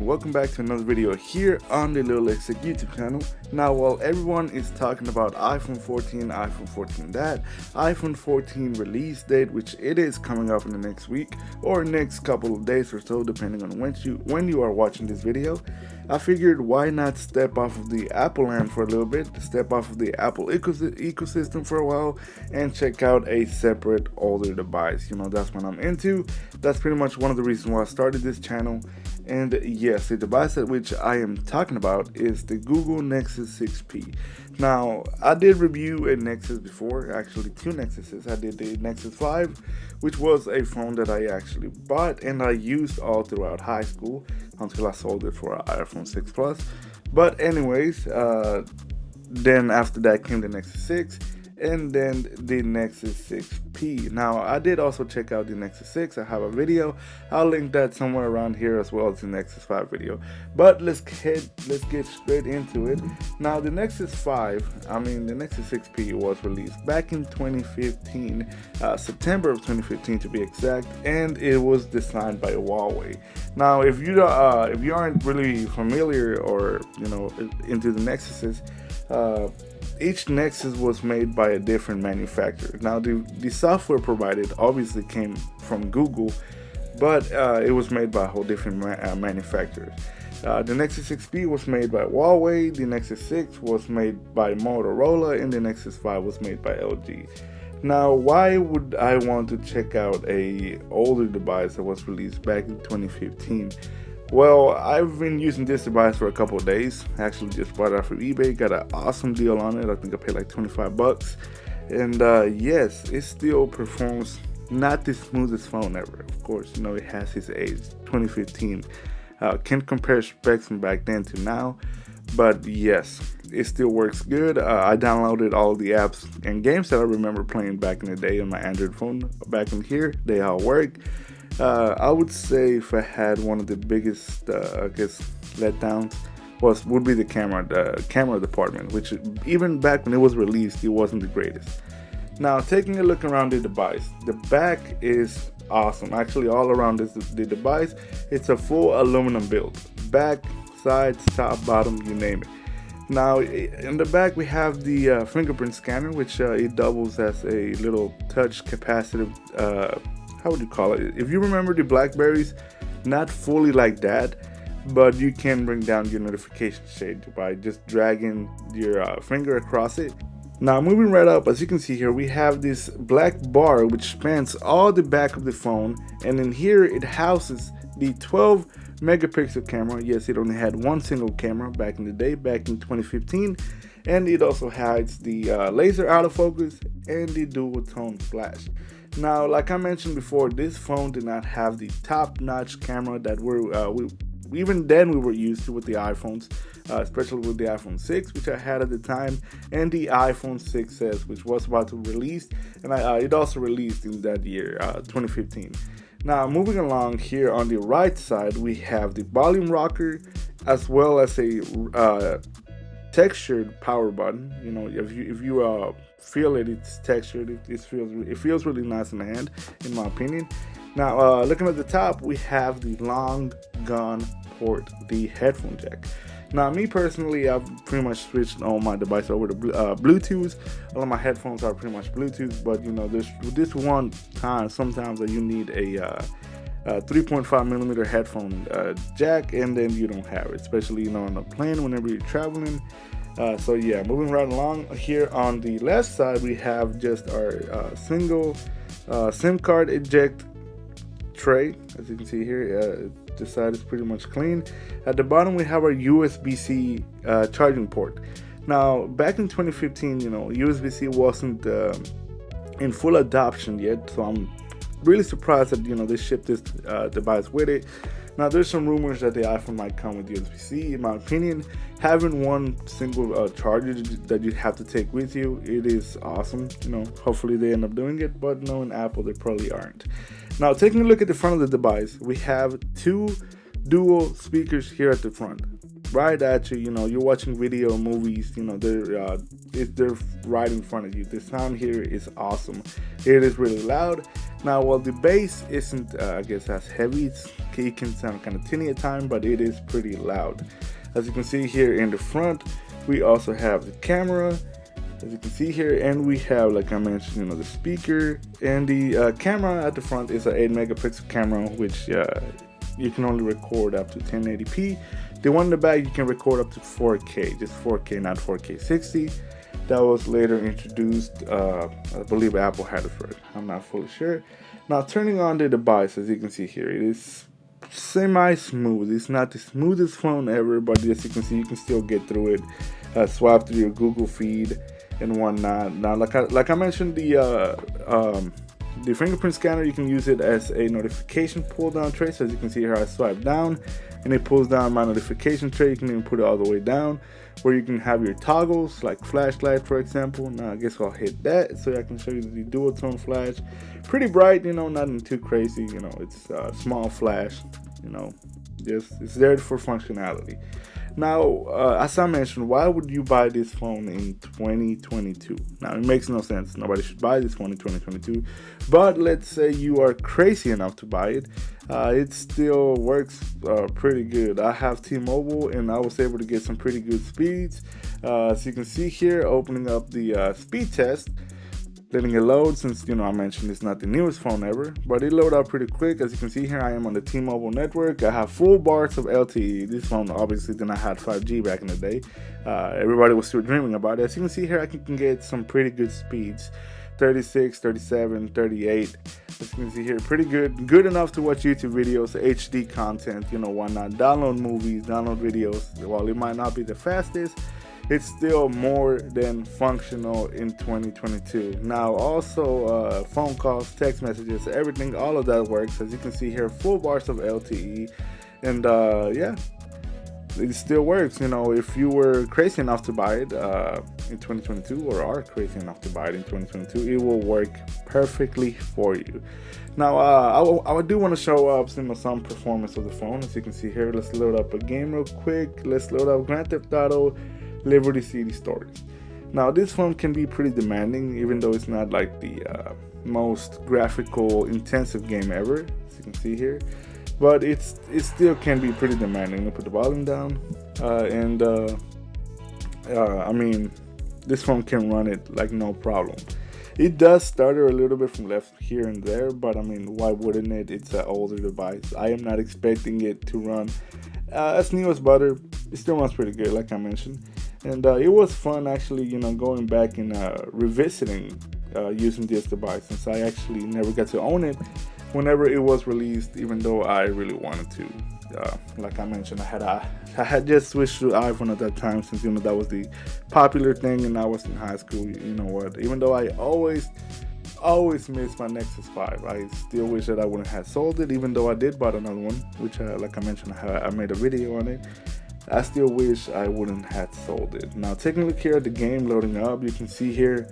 welcome back to another video here on the Lil'X YouTube channel. Now, while everyone is talking about iPhone 14 that, iPhone 14 release date, which it is coming up in the next week or next couple of days or so, depending on when you are watching this video, I figured why not step off of the Apple land for a little bit, step off of the Apple ecosystem for a while, and check out a separate older device. That's what I'm into. That's pretty much one of the reasons why I started this channel. And yes, the device at which I am talking about is the Google Nexus 6P. Now, I did review a Nexus before, actually two Nexuses. I did the Nexus 5, which was a phone that I actually bought and I used all throughout high school until I sold it for an iPhone 6 Plus. But anyways, then after that came the Nexus 6 and then the Nexus 6P. Now, I did also check out the Nexus 6. I have a video. I'll link that somewhere around here as well as the Nexus 5 video. But let's get straight into it. Now, the Nexus 6P was released back in 2015, September of 2015 to be exact, and it was designed by Huawei. Now, if you aren't really familiar or into the Nexuses, each Nexus was made by a different manufacturer. Now, the software provided obviously came from Google, but it was made by a whole different manufacturer. The Nexus 6P was made by Huawei, the Nexus 6 was made by Motorola, and the Nexus 5 was made by LG. Now, why would I want to check out a older device that was released back in 2015? Well, I've been using this device for a couple of days. I actually just bought it off of eBay, got an awesome deal on it. I think I paid like 25 bucks. And yes, it still performs not the smoothest phone ever. Of course, it has its age, 2015. Can't compare specs from back then to now. But yes, it still works good. I downloaded all the apps and games that I remember playing back in the day on my Android phone. Back in here, they all work. I would say if I had one of the biggest, letdowns would be the camera department, which even back when it was released, it wasn't the greatest. Now, taking a look around the device, the back is awesome. Actually, all around the device, it's a full aluminum build. Back, sides, top, bottom, you name it. Now, in the back, we have the fingerprint scanner, which it doubles as a little touch capacitive. How would you call it? If you remember the Blackberries, not fully like that, but you can bring down your notification shade by just dragging your finger across it. Now, moving right up, as you can see here, we have this black bar which spans all the back of the phone, and in here it houses the 12 megapixel camera. Yes, it only had one single camera back in the day, back in 2015, and it also hides the laser autofocus and the dual tone flash. Now, like I mentioned before, this phone did not have the top-notch camera that even then we were used to with the iPhones, especially with the iPhone 6, which I had at the time, and the iPhone 6s, which was about to release, and it also released in that year, 2015. Now, moving along here on the right side, we have the volume rocker as well as a textured power button. If you feel it's textured, it feels really nice in the hand, in my opinion. Now, looking at the top, we have the long gone port, the headphone jack. Now, me personally, I've pretty much switched all my device over to Bluetooth. All of my headphones are pretty much Bluetooth, but there's this one time sometimes that you need a 3.5 millimeter headphone jack, and then you don't have it, especially on a plane whenever you're traveling. So yeah, moving right along here on the left side, we have just our single SIM card eject tray. As you can see here, the side is pretty much clean. At the bottom, we have our USB-C charging port. Now, back in 2015, USB-C wasn't in full adoption yet, so I'm really surprised that they shipped this device with it. Now, there's some rumors that the iPhone might come with USB-C. In my opinion, having one single charger that you have to take with you, it is awesome. Hopefully they end up doing it, but knowing Apple, they probably aren't. Now, taking a look at the front of the device, we have two dual speakers here at the front, right at you. You're watching video, movies. They're right in front of you. The sound here is awesome. It is really loud. Now, while the bass isn't, I guess, as heavy, it can sound kind of tinny at times, but it is pretty loud. As you can see here in the front, we also have the camera, as you can see here, and we have, like I mentioned, the speaker, and the camera at the front is an 8 megapixel camera, which you can only record up to 1080p. The one in the back you can record up to 4K, just 4K, not 4K 60. That was later introduced, I believe Apple had it first, I'm not fully sure. Now, turning on the device, as you can see here, it is semi-smooth. It's not the smoothest phone ever, but as you can see, you can still get through it, swipe through your Google feed and whatnot. Now, like I mentioned, the fingerprint scanner, you can use it as a notification pull down tray. So as you can see here, I swipe down and it pulls down my notification tray. You can even put it all the way down, where you can have your toggles like flashlight, for example. Now I guess I'll hit that so I can show you the dual tone flash. Pretty bright, nothing too crazy. It's a small flash, just it's there for functionality. Now, as I mentioned, why would you buy this phone in 2022? Now, it makes no sense. Nobody should buy this phone in 2022. But let's say you are crazy enough to buy it. It still works pretty good. I have T-Mobile, and I was able to get some pretty good speeds. As you can see here, opening up the speed test, letting it load, since I mentioned it's not the newest phone ever, but it loaded up pretty quick. As you can see here, I am on the T-Mobile network. I have full bars of LTE. This phone obviously did not have 5G back in the day. Everybody was still dreaming about it. As you can see here, I can get some pretty good speeds, 36, 37, 38. As you can see here, pretty good enough to watch YouTube videos, HD content, whatnot, download movies, download videos. While it might not be the fastest, it's still more than functional in 2022. Now, also phone calls, text messages, everything, all of that works. As you can see here, full bars of LTE, and yeah, it still works. If you were crazy enough to buy it in 2022, or are crazy enough to buy it in 2022, it will work perfectly for you. Now, I do want to show up some performance of the phone. As you can see here, let's load up a game real quick. Let's load up Grand Theft Auto Liberty City Stories. Now, this phone can be pretty demanding, even though it's not like the most graphical intensive game ever, as you can see here, but it still can be pretty demanding. I'll put the volume down, and I mean, this phone can run it like no problem. It does stutter a little bit from left here and there, but I mean, why wouldn't it? It's an older device. I am not expecting it to run as new as butter. It still runs pretty good, like I mentioned. And it was fun actually, going back and revisiting using this device, since I actually never got to own it whenever it was released, even though I really wanted to. Like I mentioned, I had just switched to iPhone at that time, since that was the popular thing, and I was in high school. Even though I always miss my Nexus 5, I still wish that I wouldn't have sold it, even though I did buy another one, which like I mentioned, I made a video on it. I still wish I wouldn't have sold it. Now, taking a look here at the game loading up, you can see here,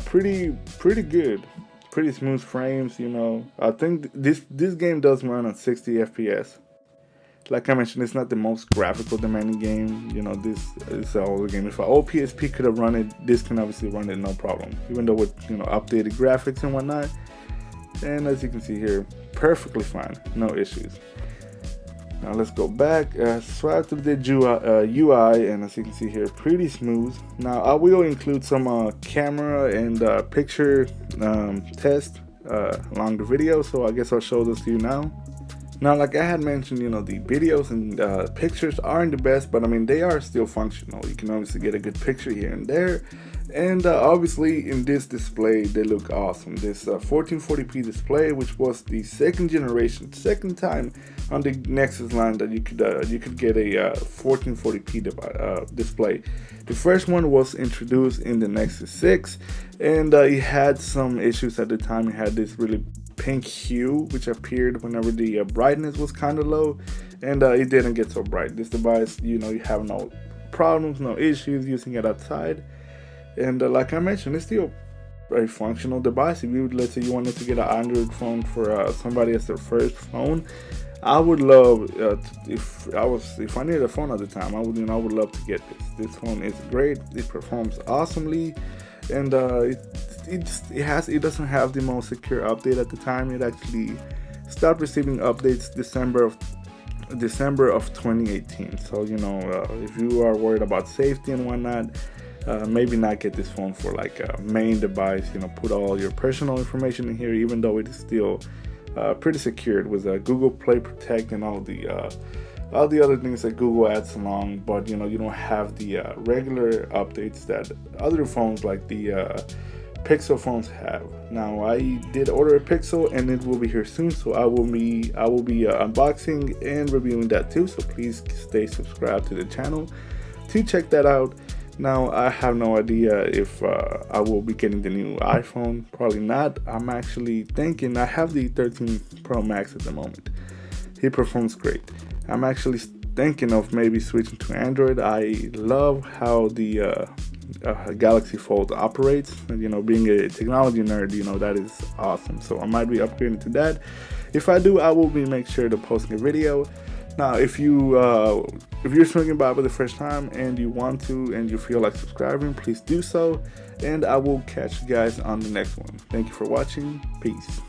pretty good, pretty smooth frames. I think this game does run at 60 FPS. Like I mentioned, it's not the most graphical demanding game. This is an older game. If an old PSP could have run it, this can obviously run it no problem, even though with updated graphics and whatnot. And as you can see here, perfectly fine, no issues. Now let's go back, swipe to the UI, and as you can see here, pretty smooth. Now I will include some camera and picture test along the video, so I guess I'll show those to you now. Now, like I had mentioned, the videos and pictures aren't the best, but I mean, they are still functional. You can obviously get a good picture here and there. And obviously in this display, they look awesome. This 1440p display, which was the second time on the Nexus line that you could get a 1440p display. The first one was introduced in the Nexus 6, and it had some issues at the time. It had this really pink hue which appeared whenever the brightness was kind of low, and it didn't get so bright. This device, you have no problems, no issues using it outside. And like I mentioned, it's still a functional device. If let's say you wanted to get an Android phone for somebody as their first phone, I would love if I needed a phone at the time, I would love to get this. This phone is great. It performs awesomely, and it doesn't have the most secure update at the time. It actually stopped receiving updates December of 2018. So if you are worried about safety and whatnot, maybe not get this phone for like a main device. Put all your personal information in here, even though it is still pretty secured with Google Play Protect and all the other things that Google adds along. But you don't have the regular updates that other phones like the Pixel phones have. Now, I did order a Pixel and it will be here soon, so I will be unboxing and reviewing that too. So please stay subscribed to the channel to check that out. Now, I have no idea if I will be getting the new iPhone. Probably not. I'm actually thinking, I have the 13 Pro Max at the moment. He performs great. I'm actually thinking of maybe switching to Android. I love how the Galaxy Fold operates. Being a technology nerd, that is awesome. So I might be upgrading to that. If I do, I will make sure to post a video. Now, if you're swinging by for the first time and you want to and you feel like subscribing, please do so. And I will catch you guys on the next one. Thank you for watching. Peace.